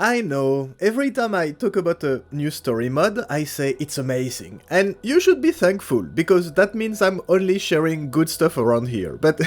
I know, every time I talk about a new story mod, I say it's amazing. And you should be thankful, because that means I'm only sharing good stuff around here, but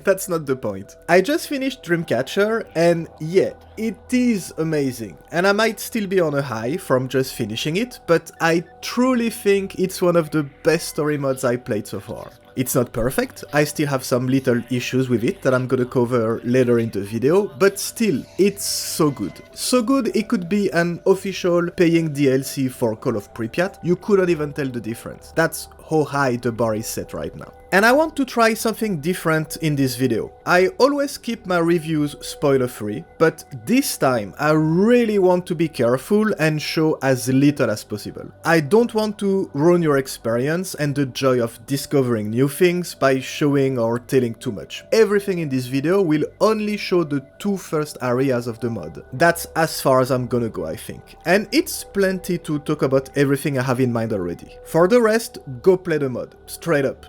that's not the point. I just finished Dreamcatcher, and yeah, it is amazing. And I might still be on a high from just finishing it, but I truly think it's one of the best story mods I played so far. It's not perfect, I still have some little issues with it that I'm gonna cover later in the video, but still, it's so good. So good it could be an official paying DLC for Call of Pripyat, you couldn't even tell the difference. That's how high the bar is set right now. And I want to try something different in this video. I always keep my reviews spoiler-free, but this time I really want to be careful and show as little as possible. I don't want to ruin your experience and the joy of discovering new things by showing or telling too much. Everything in this video will only show the two first areas of the mod. That's as far as I'm gonna go, I think. And it's plenty to talk about everything I have in mind already. For the rest, go play the mod, straight up.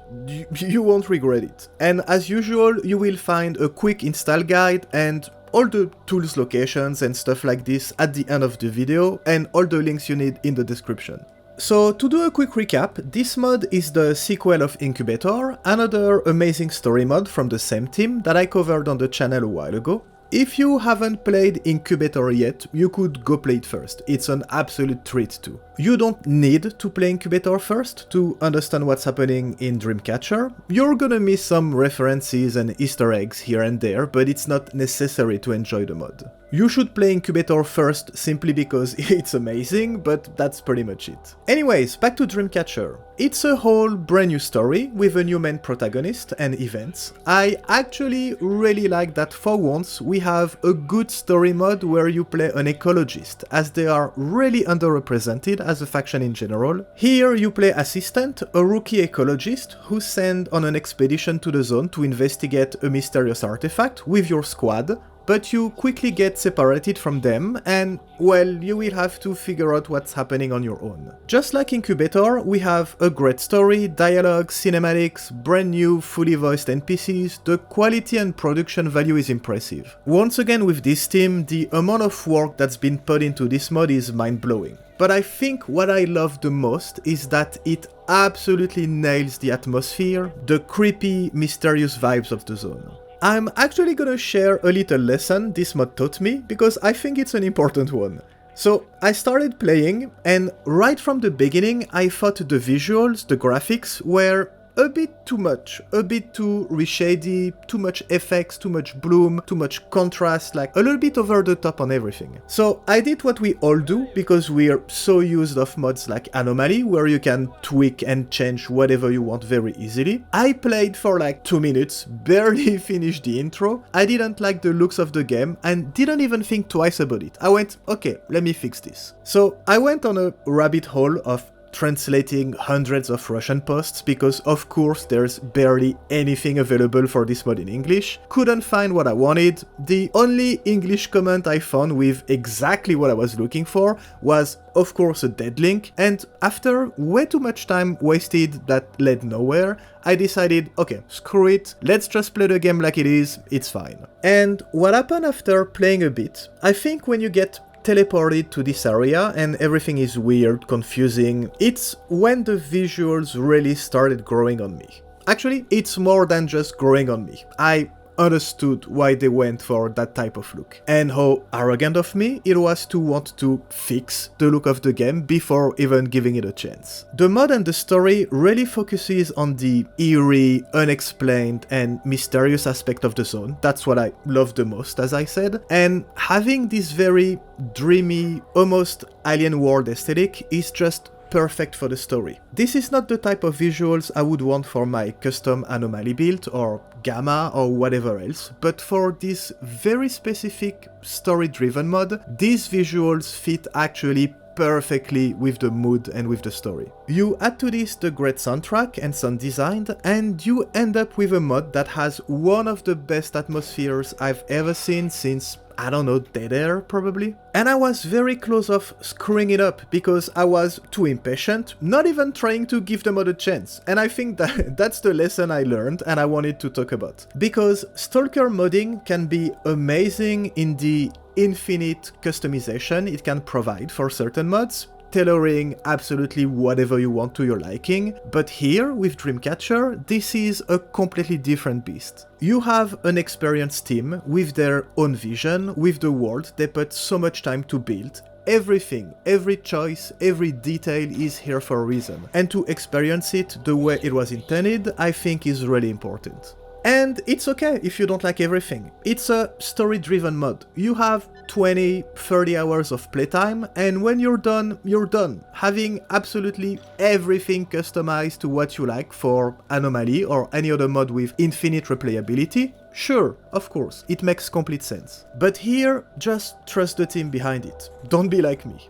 You won't regret it. And as usual, you will find a quick install guide and all the tools locations and stuff like this at the end of the video, and all the links you need in the description. So to do a quick recap, this mod is the sequel of Incubator, another amazing story mod from the same team that I covered on the channel a while ago. If you haven't played Incubator yet, you could go play it first. It's an absolute treat too. You don't need to play Incubator first to understand what's happening in Dreamcatcher. You're gonna miss some references and Easter eggs here and there, but it's not necessary to enjoy the mod. You should play Incubator first simply because it's amazing, but that's pretty much it. Anyways, back to Dreamcatcher. It's a whole brand new story with a new main protagonist and events. I actually really like that for once we have a good story mode where you play an ecologist, as they are really underrepresented as a faction in general. Here you play Assistant, a rookie ecologist who's sent on an expedition to the zone to investigate a mysterious artifact with your squad, but you quickly get separated from them and, well, you will have to figure out what's happening on your own. Just like Incubator, we have a great story, dialogue, cinematics, brand new, fully voiced NPCs, the quality and production value is impressive. Once again with this team, the amount of work that's been put into this mod is mind-blowing. But I think what I love the most is that it absolutely nails the atmosphere, the creepy, mysterious vibes of the zone. I'm actually gonna share a little lesson this mod taught me, because I think it's an important one. So I started playing, and right from the beginning I thought the visuals, the graphics, were a bit too much, a bit too reshady, too much effects, too much bloom, too much contrast, like a little bit over the top on everything. So I did what we all do, because we're so used of mods like Anomaly, where you can tweak and change whatever you want very easily. I played for like 2 minutes, barely finished the intro, I didn't like the looks of the game, and didn't even think twice about it. I went, okay, let me fix this. So I went on a rabbit hole of translating hundreds of Russian posts, because of course there's barely anything available for this mod in English. Couldn't find what I wanted. The only English comment I found with exactly what I was looking for was of course a dead link, and after way too much time wasted that led nowhere, I decided, okay, screw it, let's just play the game like it is, it's fine. And what happened after playing a bit, I think when you get teleported to this area and everything is weird, confusing, it's when the visuals really started growing on me. Actually, it's more than just growing on me. I understood why they went for that type of look, and how arrogant of me it was to want to fix the look of the game before even giving it a chance. The mod and the story really focuses on the eerie, unexplained and mysterious aspect of the zone. That's what I love the most, as I said, and having this very dreamy, almost alien world aesthetic is just perfect for the story. This is not the type of visuals I would want for my custom Anomaly build or Gamma or whatever else, but for this very specific story-driven mod, these visuals fit actually perfectly with the mood and with the story. You add to this the great soundtrack and sound design, and you end up with a mod that has one of the best atmospheres I've ever seen since, I don't know, Dead Air probably? And I was very close of screwing it up because I was too impatient, not even trying to give the mod a chance. And I think that's the lesson I learned and I wanted to talk about. Because Stalker modding can be amazing in the infinite customization it can provide for certain mods, tailoring absolutely whatever you want to your liking, but here with Dreamcatcher, this is a completely different beast. You have an experienced team with their own vision, with the world they put so much time to build. Everything, every choice, every detail is here for a reason, and to experience it the way it was intended, I think is really important. And it's okay if you don't like everything. It's a story-driven mod. You have 20-30 hours of playtime, and when you're done, you're done. Having absolutely everything customized to what you like for Anomaly or any other mod with infinite replayability, sure, of course, it makes complete sense. But here, just trust the team behind it. Don't be like me.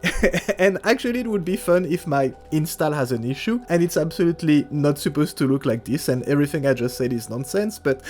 And actually it would be fun if my install has an issue, and it's absolutely not supposed to look like this, and everything I just said is nonsense, but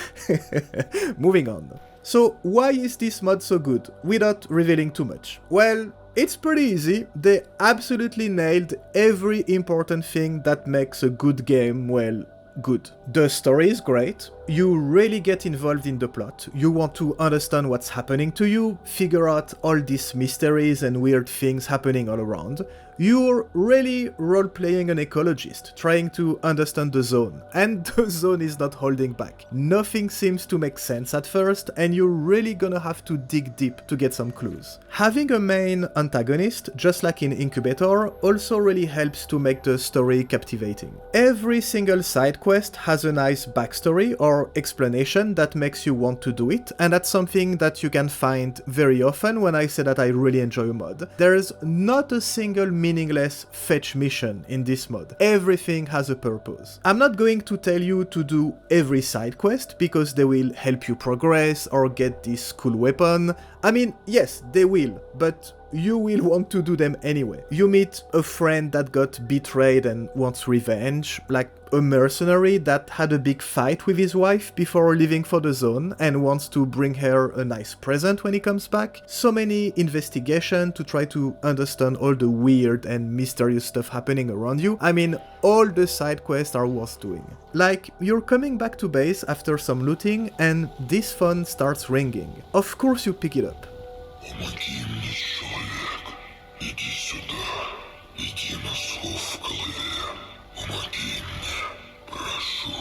moving on. So why is this mod so good, without revealing too much? Well, it's pretty easy. They absolutely nailed every important thing that makes a good game, well, good. The story is great, you really get involved in the plot, you want to understand what's happening to you, figure out all these mysteries and weird things happening all around. You're really role-playing an ecologist, trying to understand the zone, and the zone is not holding back. Nothing seems to make sense at first, and you're really gonna have to dig deep to get some clues. Having a main antagonist, just like in Incubator, also really helps to make the story captivating. Every single side quest has a nice backstory or explanation that makes you want to do it, and that's something that you can find very often when I say that I really enjoy a mod. There's not a single meaningless fetch mission in this mod. Everything has a purpose. I'm not going to tell you to do every side quest because they will help you progress or get this cool weapon. I mean, yes, they will, but you will want to do them anyway. You meet a friend that got betrayed and wants revenge, like a mercenary that had a big fight with his wife before leaving for the zone and wants to bring her a nice present when he comes back. So many investigation to try to understand all the weird and mysterious stuff happening around you. I mean, all the side quests are worth doing. Like, you're coming back to base after some looting and this phone starts ringing. Of course you pick it up. Помоги мне, человек. Иди сюда. Иди на зов в голове. Помоги мне. Прошу.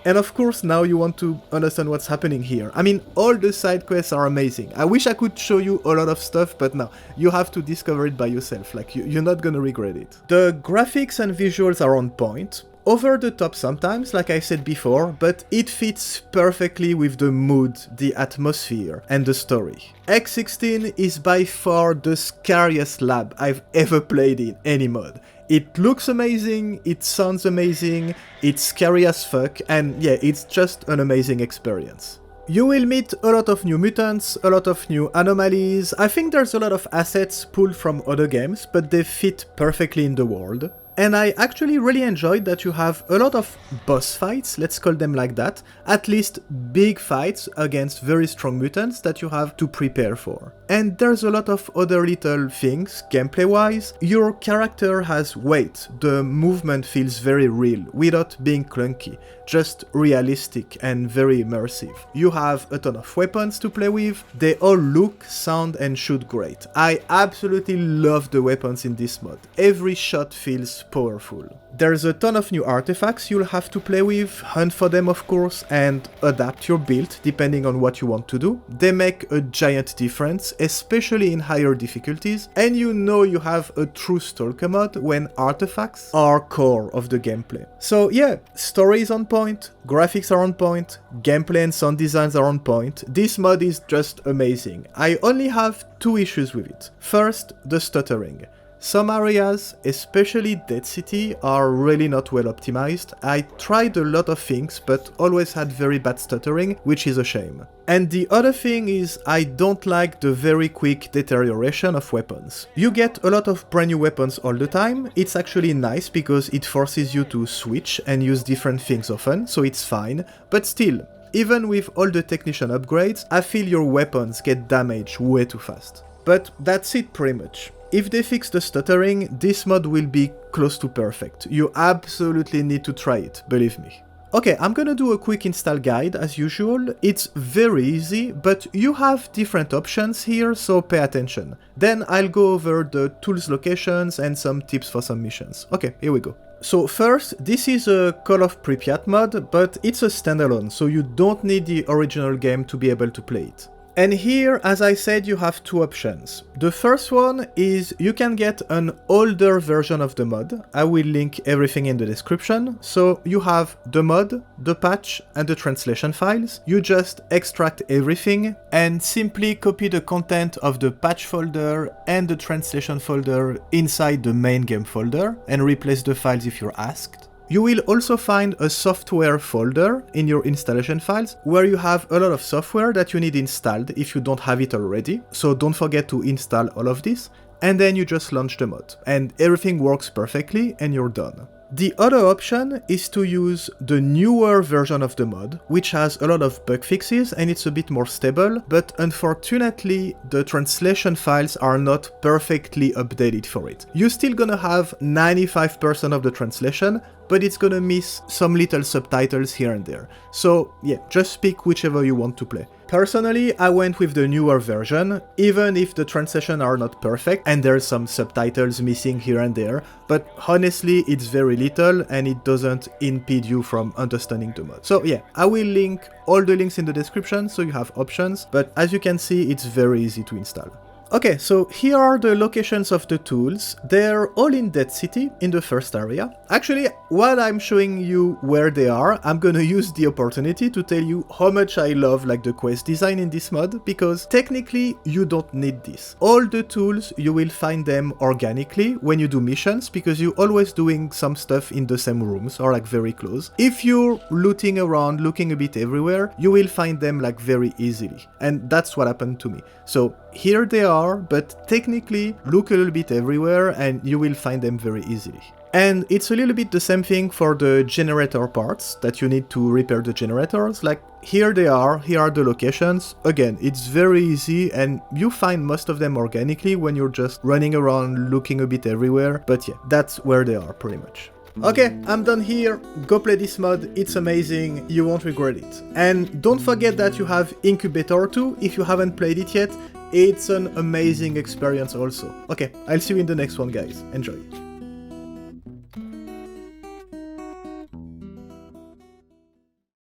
And of course now you want to understand what's happening here. I mean, all the side quests are amazing. I wish I could show you a lot of stuff, but no, you have to discover it by yourself. Like, you're not gonna regret it. The graphics and visuals are on point. Over the top sometimes, like I said before, but it fits perfectly with the mood, the atmosphere, and the story. X16 is by far the scariest lab I've ever played in any mod. It looks amazing, it sounds amazing, it's scary as fuck, and yeah, it's just an amazing experience. You will meet a lot of new mutants, a lot of new anomalies. I think there's a lot of assets pulled from other games, but they fit perfectly in the world. And I actually really enjoyed that you have a lot of boss fights, let's call them like that, at least big fights against very strong mutants that you have to prepare for. And there's a lot of other little things, gameplay-wise. Your character has weight, the movement feels very real, without being clunky, just realistic and very immersive. You have a ton of weapons to play with, they all look, sound and shoot great. I absolutely love the weapons in this mod, every shot feels powerful. There's a ton of new artifacts you'll have to play with, hunt for them of course, and adapt your build depending on what you want to do. They make a giant difference, especially in higher difficulties, and you know you have a true Stalker mod when artifacts are core of the gameplay. So yeah, story is on point, graphics are on point, gameplay and sound designs are on point. This mod is just amazing. I only have two issues with it. First, the stuttering. Some areas, especially Dead City, are really not well optimized. I tried a lot of things, but always had very bad stuttering, which is a shame. And the other thing is, I don't like the very quick deterioration of weapons. You get a lot of brand new weapons all the time. It's actually nice because it forces you to switch and use different things often, so it's fine. But still, even with all the technician upgrades, I feel your weapons get damaged way too fast. But that's it pretty much. If they fix the stuttering, this mod will be close to perfect. You absolutely need to try it, believe me. Okay, I'm gonna do a quick install guide as usual. It's very easy, but you have different options here, so pay attention. Then I'll go over the tools locations and some tips for some missions. Okay, here we go. So first, this is a Call of Pripyat mod, but it's a standalone, so you don't need the original game to be able to play it. And here, as I said, you have two options. The first one is you can get an older version of the mod. I will link everything in the description. So you have the mod, the patch, and the translation files. You just extract everything and simply copy the content of the patch folder and the translation folder inside the main game folder and replace the files if you're asked. You will also find a software folder in your installation files where you have a lot of software that you need installed if you don't have it already, so don't forget to install all of this, and then you just launch the mod, and everything works perfectly and you're done. The other option is to use the newer version of the mod, which has a lot of bug fixes and it's a bit more stable, but unfortunately the translation files are not perfectly updated for it. You're still gonna have 95% of the translation, but it's gonna miss some little subtitles here and there. So yeah, just pick whichever you want to play. Personally, I went with the newer version, even if the translation are not perfect and there's some subtitles missing here and there, but honestly it's very little and it doesn't impede you from understanding the mod. So yeah, I will link all the links in the description so you have options, but as you can see it's very easy to install. Okay, so here are the locations of the tools. They're all in Dead City, in the first area. Actually, while I'm showing you where they are, I'm gonna use the opportunity to tell you how much I love the quest design in this mod, because technically you don't need this. All the tools, you will find them organically when you do missions, because you're always doing some stuff in the same rooms, or very close. If you're looting around, looking a bit everywhere, you will find them very easily. And that's what happened to me. So here they are, but technically look a little bit everywhere and you will find them very easily. And it's a little bit the same thing for the generator parts that you need to repair the generators. Here they are, here are the locations. Again, it's very easy and you find most of them organically when you're just running around looking a bit everywhere. But yeah, that's where they are pretty much. Okay, I'm done here. Go play this mod, it's amazing, you won't regret it. And don't forget that you have Incubator too, if you haven't played it yet. It's an amazing experience also. Okay, I'll see you in the next one guys, enjoy.